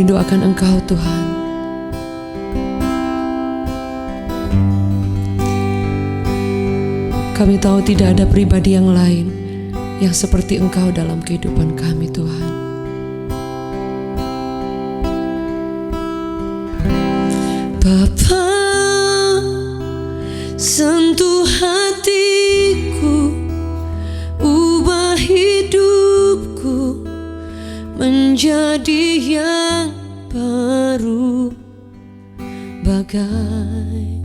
rindu akan Engkau Tuhan. Kami tahu tidak ada pribadi yang lain yang seperti Engkau dalam kehidupan kami Tuhan. Bapa, sentuh hatiku, ubah hidupku menjadi yang baru, bagai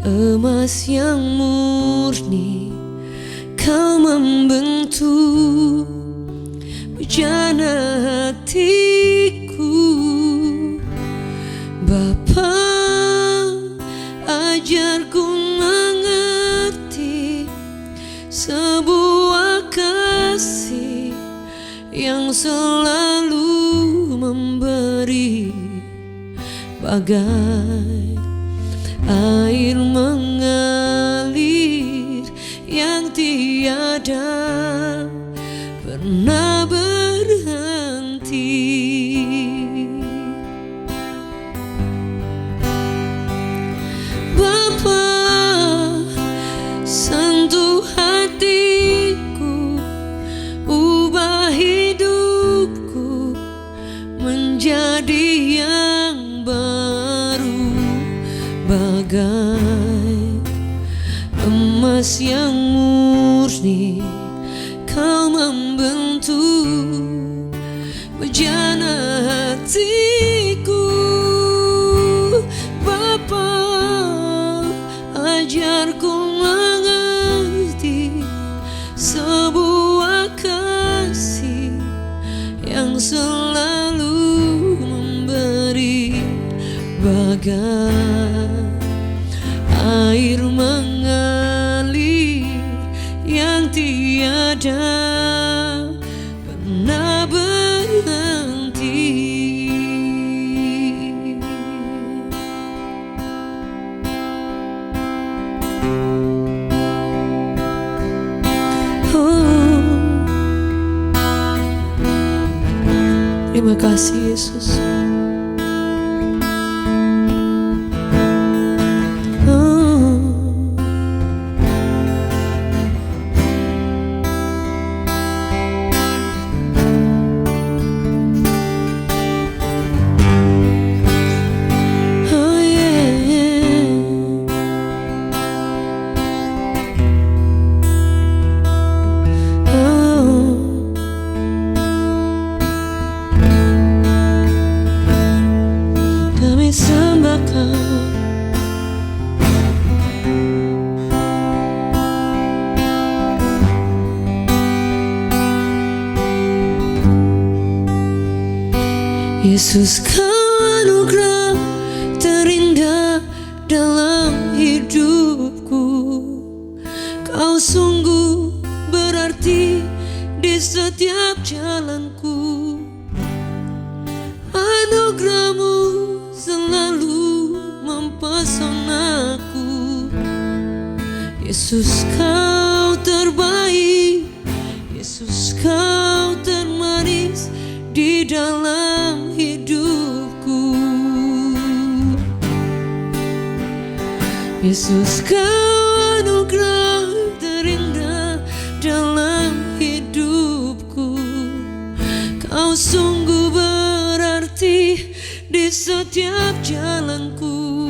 emas yang murni. Kau membentuk bejana hatiku. Bapa, ajarku mengerti sebuah kasih yang selalu memberi, bagai air mengalir yang tiada pernah berhenti. Bapa, sentuh hatiku, ubah hidupku menjadi yang baru, bagai emas yang murni. Kau membentuk bejana hatiku. Bapa, ajarku mengerti sebuah kasih yang selalu memberi, bagai air mengalir yang tiada pernah berhenti. Terima kasih Yesus. Yesus, Kau anugerah terindah dalam hidupku. Kau sungguh berarti di setiap jalanku. Anugerah-Mu selalu mempesonaku. Yesus, Kau terbaik. Yesus, Kau termanis di dalam hidupku. Yesus, Kau anugerah terindah dalam hidupku. Kau sungguh berarti di setiap jalanku.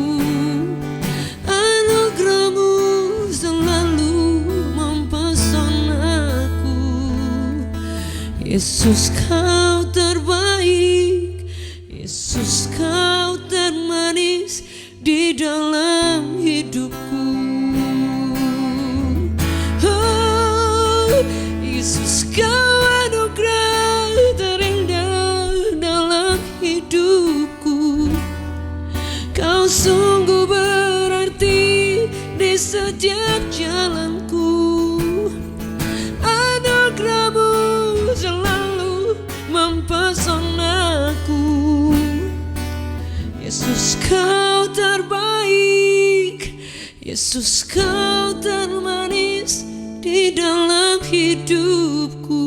Anugerah-Mu selalu mempesonaku. Yesus, Kau terbaik. Yesus, Kau termanis di dalam hidupku. Oh, Yesus, Kau anugerah terindah dalam hidupku. Kau sungguh berarti di setiap jalanku. Anugerah-Mu selalu mempesonaku. Yesus, Kau terbaik. Yesus, Kau termanis di dalam hidupku.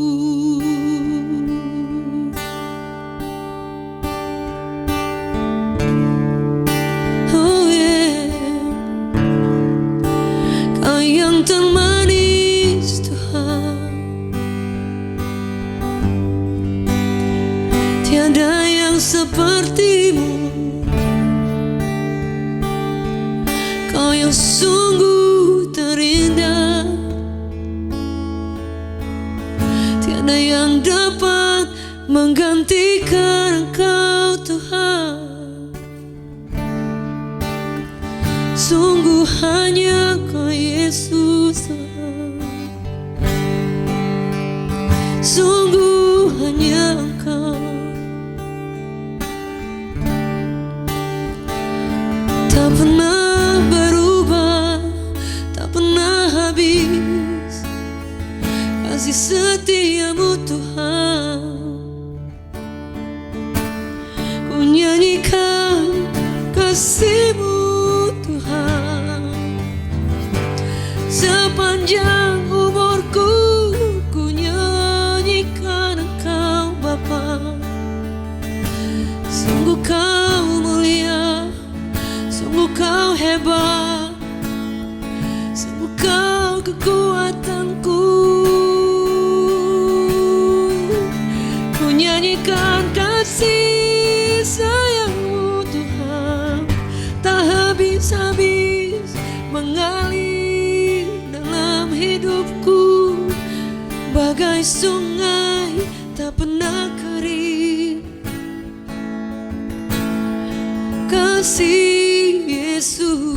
Kau yang sungguh terindah, tiada yang dapat menggantikan Engkau Tuhan. Sungguh hanya Kau Yesus Tuhan, sungguh hanya Engkau. Tak pernah berubah, tak pernah habis kasih setiamu Tuhan. Ku nyanyikan kasih-Mu Tuhan, sepanjang umurku ku nyanyikan Engkau Bapa. Sungguh Kau mulia, sungguh Kau hebat, sungguh Kau kekuatanku. Ku nyanyikan kasih sayang-Mu Tuhan, tak habis-habis mengalir dalam hidupku, bagai sungai tak pernah kering. Kasih Yesus,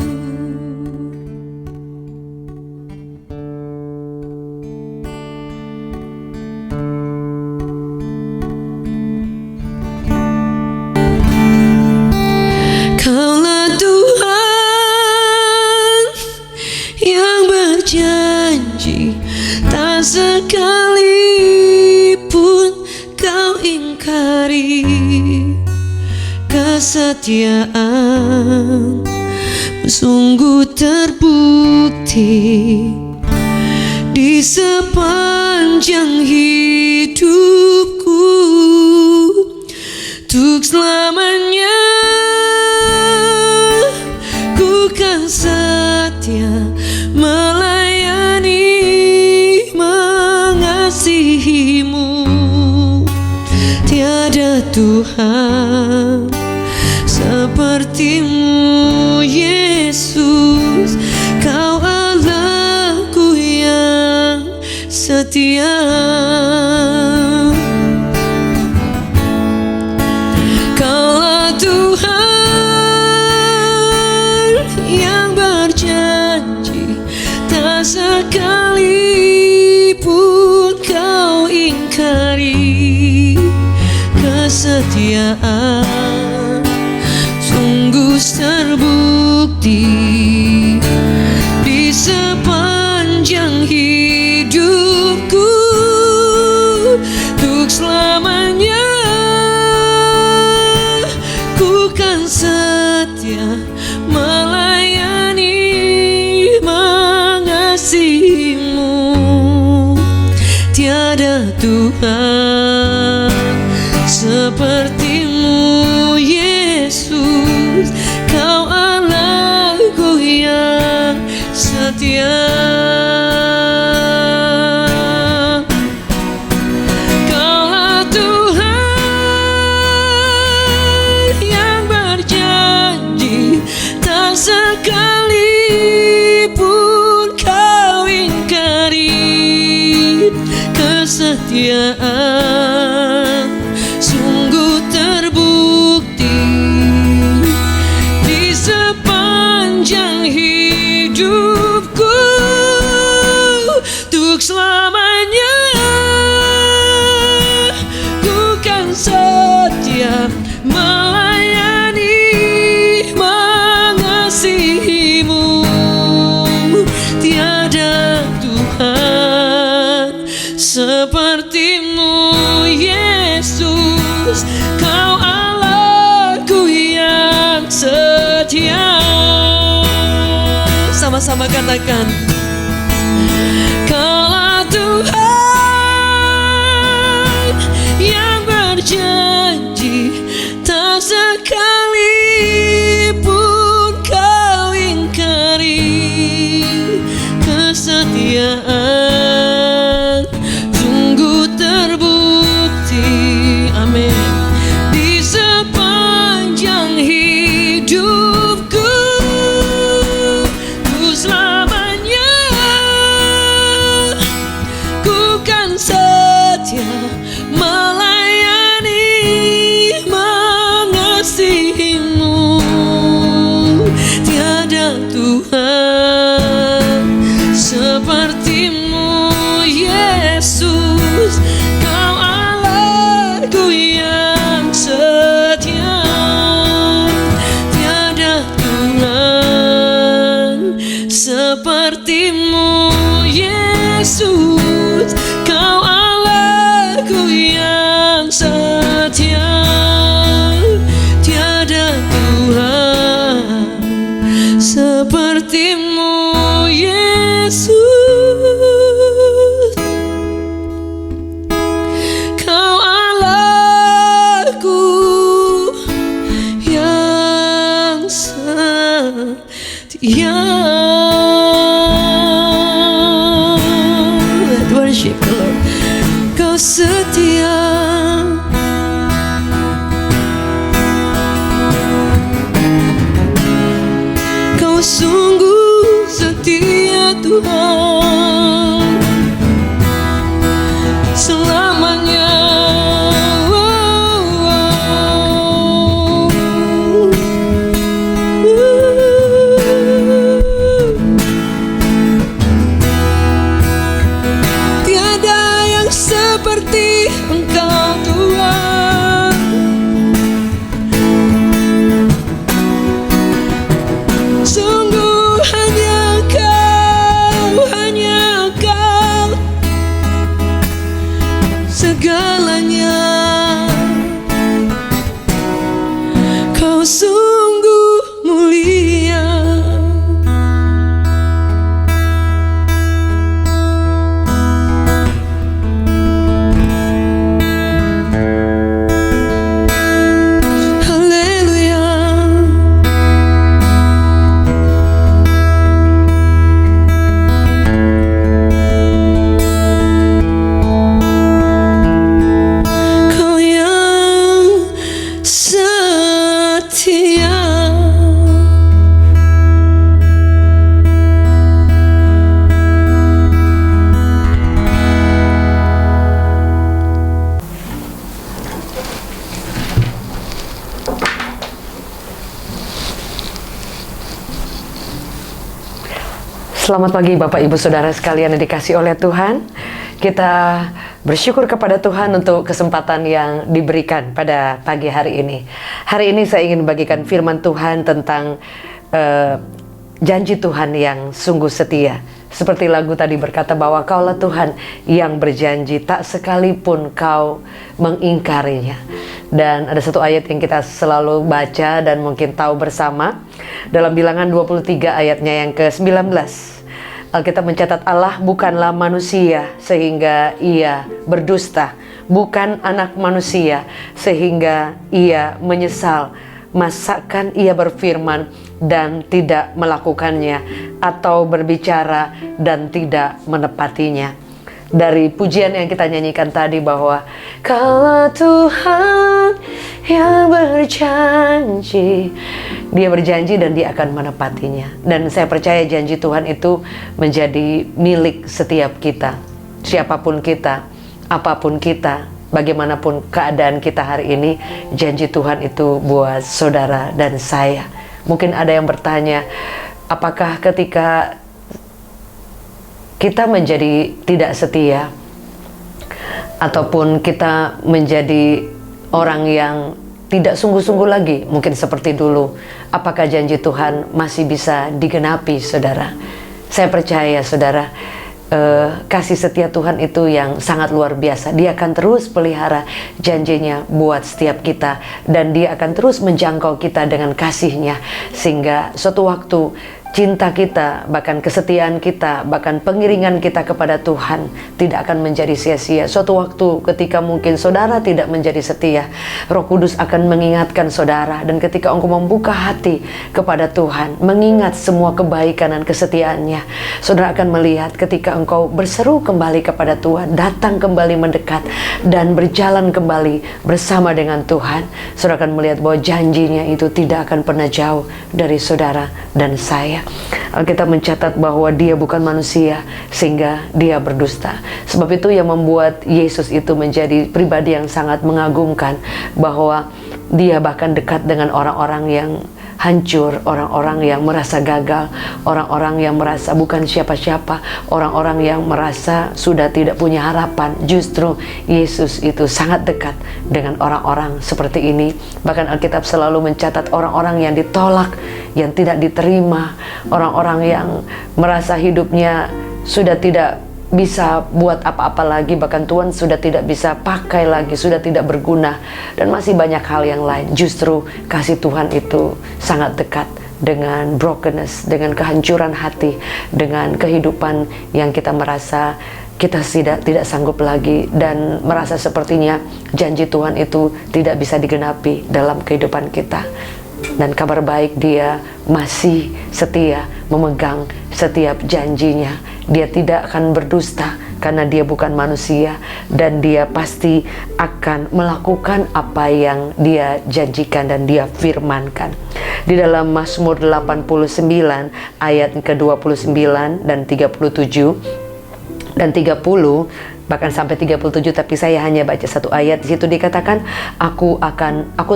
Kaulah Tuhan yang berjanji, tak sekalipun Kau ingkari. Kesetiaan sungguh terbukti di sepanjang hidupku, untuk selamanya ku kan setia melayani, mengasihi-Mu. Tiada Tuhan seperti-Mu Yesus, Kau Allahku yang setia. Kaulah Tuhan yang berjanji, tak sekalipun Kau ingkari. Kesetiaan sungguh terbukti di sepanjang hidupku, untuk selamanya ku kan setia melayani, mengasihi-Mu. Tiada Tuhan seperti-Mu Yesus, Kau Allahku yang setia. Kaulah Tuhan yang berjanji, tak sekalipun Kau ingkari. Kesetiaan sungguh terbukti di sepanjang hidupku, untuk selamanya ku kan setia melayani, mengasihi-Mu. Tiada Tuhan seperti-Mu Yesus, Kau Allahku yang setia. Sama-sama katakan, Kaulah Tuhan yang berjanji, tak sekalipun Kau ingkari. Kesetiaan sungguh terbukti, amin, di sepanjang hidupku, Tuhan seperti-Mu, Yesus. Kau Allahku yang setia, tiada Tuhan seperti-Mu, Yesus. Kau Allahku yang setia, tiada Tuhan seperti-Mu, Yesus. Kau Allahku yang setia. Let's worship the Lord. Kau setia, Kau sungguh setia Tuhan, selamanya. Tiada yang seperti Engkau Tuhan. Sungguh hanya Kau segalanya. Kau sungguh mulia. Haleluya. Kau yang setia. Selamat pagi Bapak Ibu Saudara sekalian yang dikasihi oleh Tuhan. Kita bersyukur kepada Tuhan untuk kesempatan yang diberikan pada pagi hari ini. Hari ini saya ingin bagikan firman Tuhan tentang janji Tuhan yang sungguh setia. Seperti lagu tadi berkata bahwa Kaulah Tuhan yang berjanji, tak sekalipun Kau mengingkarinya. Dan ada satu ayat yang kita selalu baca dan mungkin tahu bersama dalam Bilangan 23 ayatnya yang ke-19. Alkitab mencatat Allah bukanlah manusia sehingga ia berdusta, bukan anak manusia sehingga ia menyesal. Masakan ia berfirman dan tidak melakukannya, atau berbicara dan tidak menepatinya. Dari pujian yang kita nyanyikan tadi bahwa Kaulah Tuhan yang berjanji, Dia berjanji dan Dia akan menepatinya. Dan saya percaya janji Tuhan itu menjadi milik setiap kita. Siapapun kita, apapun kita, bagaimanapun keadaan kita hari ini, janji Tuhan itu buat saudara dan saya. Mungkin ada yang bertanya, apakah ketika kita menjadi tidak setia, ataupun kita menjadi orang yang tidak sungguh-sungguh lagi, mungkin seperti dulu, apakah janji Tuhan masih bisa digenapi, saudara? Saya percaya, saudara, kasih setia Tuhan itu yang sangat luar biasa. Dia akan terus pelihara janjinya buat setiap kita, dan Dia akan terus menjangkau kita dengan kasih-Nya, sehingga suatu waktu cinta kita, bahkan kesetiaan kita, bahkan pengiringan kita kepada Tuhan tidak akan menjadi sia-sia. Suatu waktu ketika mungkin saudara tidak menjadi setia, Roh Kudus akan mengingatkan saudara. Dan ketika engkau membuka hati kepada Tuhan, mengingat semua kebaikan dan kesetiaannya, saudara akan melihat ketika engkau berseru kembali kepada Tuhan, datang kembali mendekat, dan berjalan kembali bersama dengan Tuhan, saudara akan melihat bahwa janjinya itu tidak akan pernah jauh dari saudara dan saya. Alkitab mencatat bahwa Dia bukan manusia sehingga Dia berdusta. Sebab itu yang membuat Yesus itu menjadi pribadi yang sangat mengagumkan, bahwa Dia bahkan dekat dengan orang-orang yang hancur, orang-orang yang merasa gagal, orang-orang yang merasa bukan siapa-siapa, orang-orang yang merasa sudah tidak punya harapan. Justru Yesus itu sangat dekat dengan orang-orang seperti ini. Bahkan Alkitab selalu mencatat orang-orang yang ditolak, yang tidak diterima, orang-orang yang merasa hidupnya sudah tidak bisa buat apa-apa lagi, bahkan Tuhan sudah tidak bisa pakai lagi, sudah tidak berguna, dan masih banyak hal yang lain. Justru kasih Tuhan itu sangat dekat dengan brokenness, dengan kehancuran hati, dengan kehidupan yang kita merasa kita tidak sanggup lagi, dan merasa sepertinya janji Tuhan itu tidak bisa digenapi dalam kehidupan kita. Dan kabar baik, Dia masih setia memegang setiap janjinya. Dia tidak akan berdusta karena Dia bukan manusia, dan Dia pasti akan melakukan apa yang Dia janjikan dan Dia firmankan. Di dalam Mazmur 89 ayat ke-29 dan 37 dan 30, bahkan sampai 37, tapi saya hanya baca satu ayat. Di situ dikatakan, aku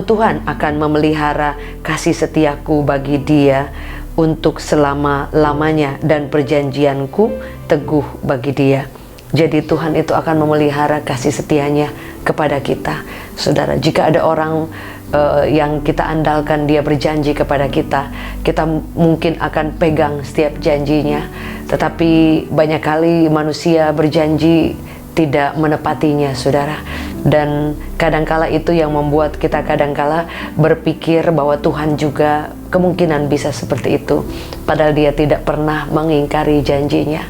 Tuhan akan memelihara kasih setiaku bagi dia untuk selama-lamanya, dan perjanjianku teguh bagi dia. Jadi Tuhan itu akan memelihara kasih setianya kepada kita. Saudara, jika ada orang yang kita andalkan, dia berjanji kepada kita, kita mungkin akan pegang setiap janjinya. Tetapi banyak kali manusia berjanji tidak menepatinya, saudara. Dan kadangkala itu yang membuat kita kadangkala berpikir bahwa Tuhan juga kemungkinan bisa seperti itu, padahal Dia tidak pernah mengingkari janjinya.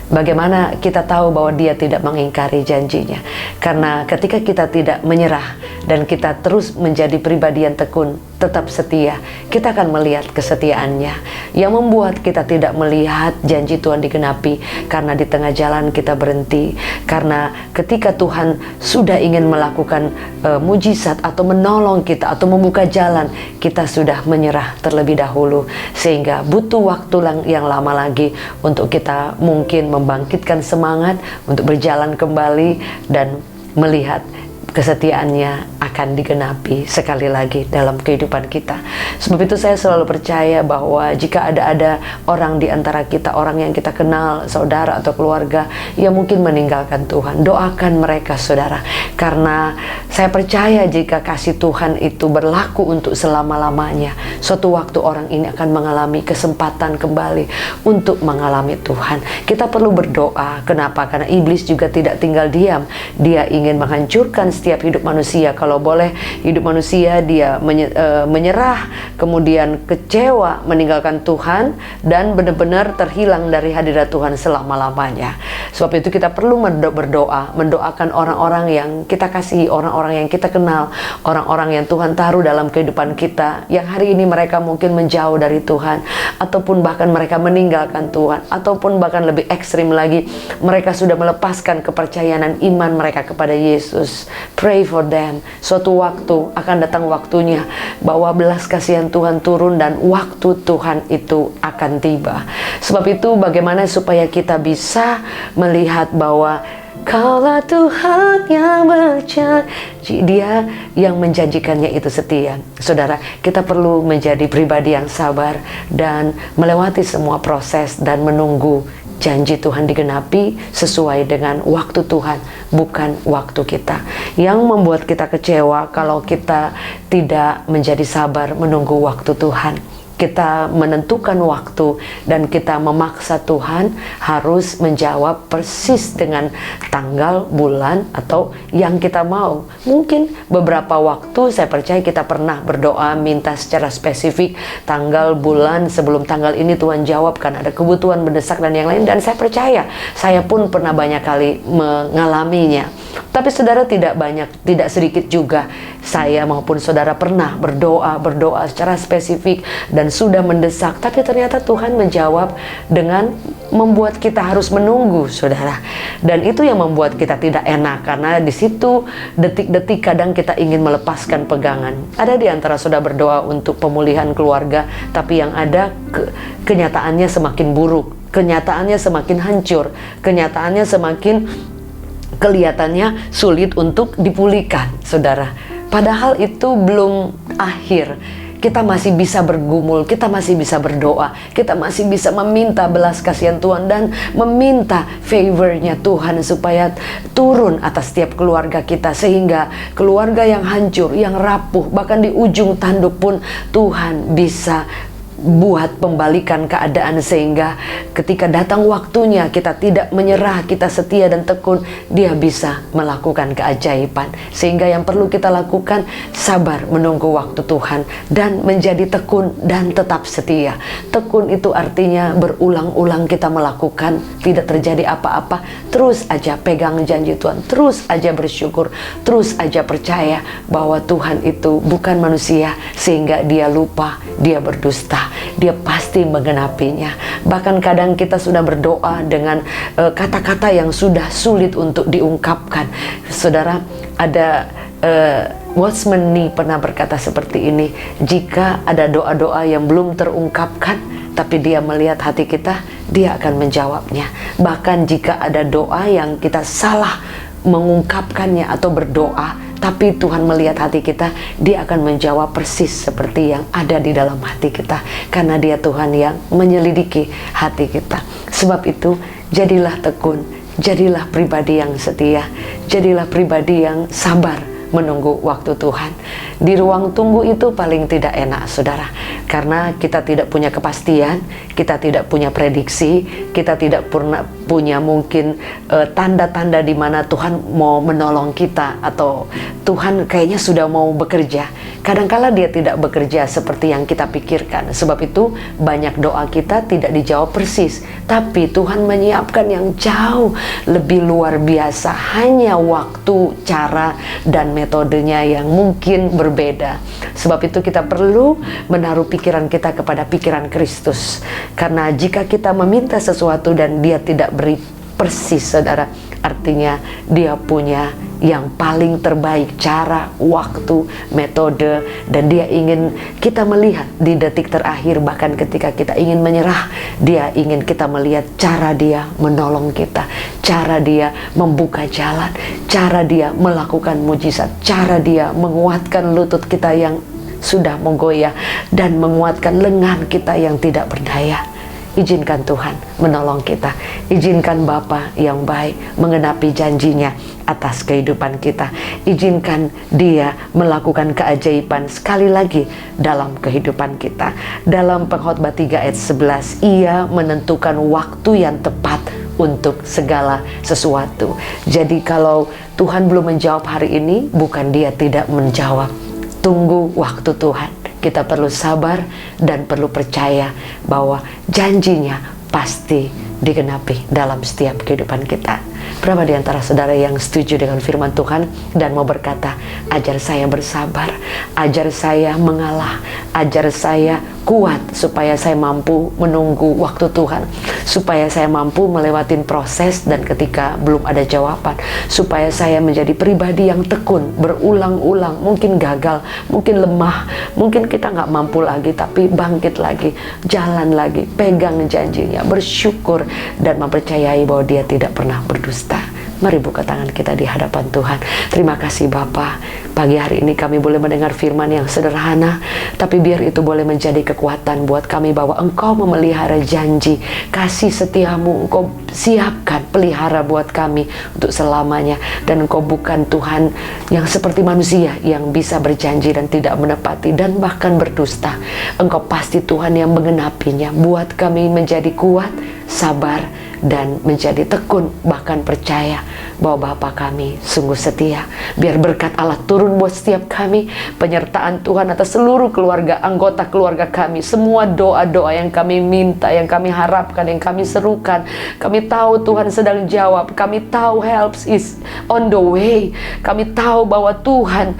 Bagaimana kita tahu bahwa Dia tidak mengingkari janjinya? Karena ketika kita tidak menyerah dan kita terus menjadi pribadi yang tekun, tetap setia, kita akan melihat kesetiaannya. Yang membuat kita tidak melihat janji Tuhan digenapi karena di tengah jalan kita berhenti. Karena ketika Tuhan sudah ingin melakukan mujizat atau menolong kita atau membuka jalan, kita sudah menyerah terlebih dahulu, sehingga butuh waktu yang lama lagi untuk kita mungkin membangkitkan semangat untuk berjalan kembali dan melihat kesetiaannya akan digenapi sekali lagi dalam kehidupan kita. Sebab itu saya selalu percaya bahwa jika ada orang di antara kita, orang yang kita kenal, saudara atau keluarga yang mungkin meninggalkan Tuhan, doakan mereka, saudara. Karena saya percaya jika kasih Tuhan itu berlaku untuk selama-lamanya, suatu waktu orang ini akan mengalami kesempatan kembali untuk mengalami Tuhan. Kita perlu berdoa. Kenapa? Karena iblis juga tidak tinggal diam. Dia ingin menghancurkan setiap hidup manusia. Kalau boleh, hidup manusia dia menyerah, kemudian kecewa, meninggalkan Tuhan, dan benar-benar terhilang dari hadirat Tuhan selama-lamanya. Sebab itu kita perlu berdoa, mendoakan orang-orang yang kita kasihi, orang-orang yang kita kenal, orang-orang yang Tuhan taruh dalam kehidupan kita, yang hari ini mereka mungkin menjauh dari Tuhan, ataupun bahkan mereka meninggalkan Tuhan, ataupun bahkan lebih ekstrim lagi, mereka sudah melepaskan kepercayaan dan iman mereka kepada Yesus. Pray for them. Suatu waktu akan datang waktunya bahwa belas kasihan Tuhan turun dan waktu Tuhan itu akan tiba. Sebab itu bagaimana supaya kita bisa melihat bahwa kalau Tuhan yang berjanji, Dia yang menjanjikannya itu setia. Saudara, kita perlu menjadi pribadi yang sabar dan melewati semua proses dan menunggu janji Tuhan digenapi sesuai dengan waktu Tuhan, bukan waktu kita. Yang membuat kita kecewa kalau kita tidak menjadi sabar menunggu waktu Tuhan. Kita menentukan waktu dan kita memaksa Tuhan harus menjawab persis dengan tanggal, bulan, atau yang kita mau. Mungkin beberapa waktu saya percaya kita pernah berdoa minta secara spesifik tanggal, bulan, sebelum tanggal ini Tuhan jawab kan ada kebutuhan mendesak dan yang lain, dan saya percaya saya pun pernah banyak kali mengalaminya. Tapi saudara, tidak sedikit juga saya maupun saudara pernah berdoa secara spesifik dan sudah mendesak, tapi ternyata Tuhan menjawab dengan membuat kita harus menunggu, saudara. Dan itu yang membuat kita tidak enak, karena di situ detik-detik kadang kita ingin melepaskan pegangan. Ada di antara saudara berdoa untuk pemulihan keluarga, tapi yang ada kenyataannya semakin buruk, kenyataannya semakin hancur, kenyataannya semakin kelihatannya sulit untuk dipulihkan, saudara. Padahal itu belum akhir. kita masih bisa bergumul, kita masih bisa berdoa, kita masih bisa meminta belas kasihan Tuhan dan meminta favor-nya Tuhan supaya turun atas setiap keluarga kita, sehingga keluarga yang hancur, yang rapuh, bahkan di ujung tanduk pun Tuhan bisa buat pembalikan keadaan, sehingga ketika datang waktunya kita tidak menyerah, kita setia dan tekun, Dia bisa melakukan keajaiban. Sehingga yang perlu kita lakukan, sabar menunggu waktu Tuhan dan menjadi tekun dan tetap setia. Tekun itu artinya berulang-ulang kita melakukan, tidak terjadi apa-apa, terus aja pegang janji Tuhan, terus aja bersyukur, terus aja percaya bahwa Tuhan itu bukan manusia sehingga Dia lupa, Dia berdusta. Dia pasti menggenapinya. Bahkan kadang kita sudah berdoa dengan kata-kata yang sudah sulit untuk diungkapkan. Saudara, ada Watchman Nee pernah berkata seperti ini, jika ada doa-doa yang belum terungkapkan tapi Dia melihat hati kita, Dia akan menjawabnya. Bahkan jika ada doa yang kita salah mengungkapkannya atau berdoa, tapi Tuhan melihat hati kita, Dia akan menjawab persis seperti yang ada di dalam hati kita, karena Dia Tuhan yang menyelidiki hati kita. Sebab itu, jadilah tekun, jadilah pribadi yang setia, jadilah pribadi yang sabar menunggu waktu Tuhan. Di ruang tunggu itu paling tidak enak, saudara, karena kita tidak punya kepastian, kita tidak punya prediksi, kita tidak pernah punya mungkin tanda-tanda di mana Tuhan mau menolong kita, atau Tuhan kayaknya sudah mau bekerja. Kadangkala Dia tidak bekerja seperti yang kita pikirkan. Sebab itu banyak doa kita tidak dijawab persis, tapi Tuhan menyiapkan yang jauh lebih luar biasa. Hanya waktu, cara, dan metodenya yang mungkin berbeda. Sebab itu kita perlu menaruh pikiran kita kepada pikiran Kristus. Karena jika kita meminta sesuatu dan Dia tidak beri persis, saudara, artinya Dia punya yang paling terbaik, cara, waktu, metode, dan Dia ingin kita melihat di detik terakhir. Bahkan ketika kita ingin menyerah, Dia ingin kita melihat cara Dia menolong kita, cara Dia membuka jalan, cara Dia melakukan mujizat, cara Dia menguatkan lutut kita yang sudah menggoyah dan menguatkan lengan kita yang tidak berdaya. Izinkan Tuhan menolong kita. Izinkan Bapa yang baik menggenapi janjinya atas kehidupan kita. Izinkan Dia melakukan keajaiban sekali lagi dalam kehidupan kita. Dalam Pengkhotbah 3 ayat 11, Ia menentukan waktu yang tepat untuk segala sesuatu. Jadi kalau Tuhan belum menjawab hari ini, bukan Dia tidak menjawab. Tunggu waktu Tuhan. Kita perlu sabar dan perlu percaya bahwa janjinya pasti digenapi dalam setiap kehidupan kita. Berapa di antara saudara yang setuju dengan firman Tuhan dan mau berkata, ajar saya bersabar, ajar saya mengalah, ajar saya kuat supaya saya mampu menunggu waktu Tuhan, supaya saya mampu melewati proses dan ketika belum ada jawaban, supaya saya menjadi pribadi yang tekun, berulang-ulang, mungkin gagal, mungkin lemah, mungkin kita nggak mampu lagi, tapi bangkit lagi, jalan lagi, pegang janjinya, bersyukur dan mempercayai bahwa Dia tidak pernah berdusta. Mari buka tangan kita di hadapan Tuhan. Terima kasih Bapa. Pagi hari ini kami boleh mendengar firman yang sederhana, tapi biar itu boleh menjadi kekuatan buat kami bahwa Engkau memelihara janji, kasih setiamu Engkau siapkan, pelihara buat kami untuk selamanya. Dan Engkau bukan Tuhan yang seperti manusia yang bisa berjanji dan tidak menepati dan bahkan berdusta. Engkau pasti Tuhan yang menggenapinya. Buat kami menjadi kuat, sabar, dan menjadi tekun, bahkan percaya bahwa Bapa kami sungguh setia. Biar berkat Allah turun buat setiap kami, penyertaan Tuhan atas seluruh keluarga, anggota keluarga kami, semua doa-doa yang kami minta, yang kami harapkan, yang kami serukan, kami tahu Tuhan sedang jawab, kami tahu help is on the way, kami tahu bahwa Tuhan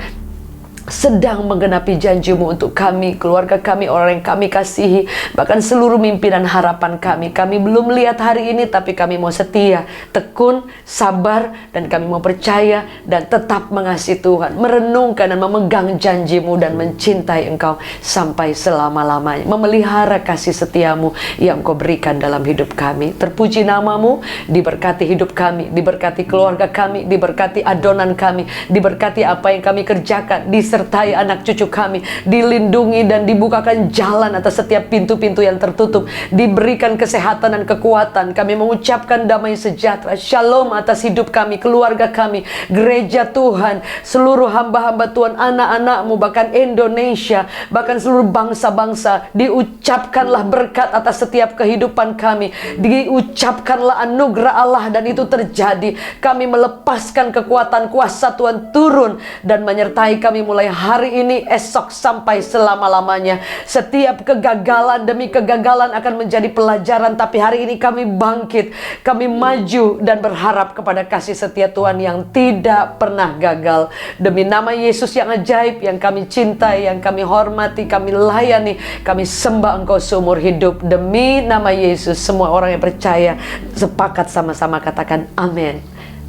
sedang menggenapi janji-Mu untuk kami, keluarga kami, orang yang kami kasihi, bahkan seluruh mimpi dan harapan kami. Kami belum lihat hari ini, tapi kami mau setia, tekun, sabar, dan kami mau percaya dan tetap mengasihi Tuhan, merenungkan dan memegang janji-Mu dan mencintai Engkau sampai selama-lamanya, memelihara kasih setiamu yang Engkau berikan dalam hidup kami. Terpuji nama-Mu, diberkati hidup kami, diberkati keluarga kami, diberkati adonan kami, diberkati apa yang kami kerjakan di disertai anak cucu kami, dilindungi dan dibukakan jalan atas setiap pintu-pintu yang tertutup, diberikan kesehatan dan kekuatan. Kami mengucapkan damai sejahtera, shalom atas hidup kami, keluarga kami, gereja Tuhan, seluruh hamba-hamba Tuhan, anak-anak-Mu, bahkan Indonesia, bahkan seluruh bangsa-bangsa. Diucapkanlah berkat atas setiap kehidupan kami, diucapkanlah anugerah Allah, dan itu terjadi. Kami melepaskan kekuatan kuasa Tuhan turun dan menyertai kami mulai hari ini, esok, sampai selama-lamanya. Setiap kegagalan demi kegagalan akan menjadi pelajaran, tapi hari ini kami bangkit, kami maju dan berharap kepada kasih setia Tuhan yang tidak pernah gagal. Demi nama Yesus yang ajaib, yang kami cintai, yang kami hormati, kami layani, kami sembah Engkau seumur hidup. Demi nama Yesus, semua orang yang percaya sepakat sama-sama katakan amin.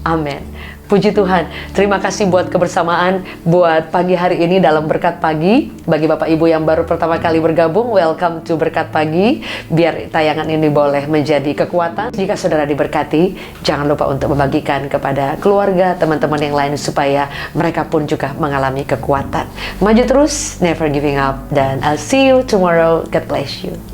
Amin. Puji Tuhan. Terima kasih buat kebersamaan, buat pagi hari ini dalam Berkat Pagi. Bagi Bapak Ibu yang baru pertama kali bergabung, welcome to Berkat Pagi. Biar tayangan ini boleh menjadi kekuatan. Jika saudara diberkati, jangan lupa untuk membagikan kepada keluarga, teman-teman yang lain, supaya mereka pun juga mengalami kekuatan. Maju terus, never giving up, dan I'll see you tomorrow. God bless you.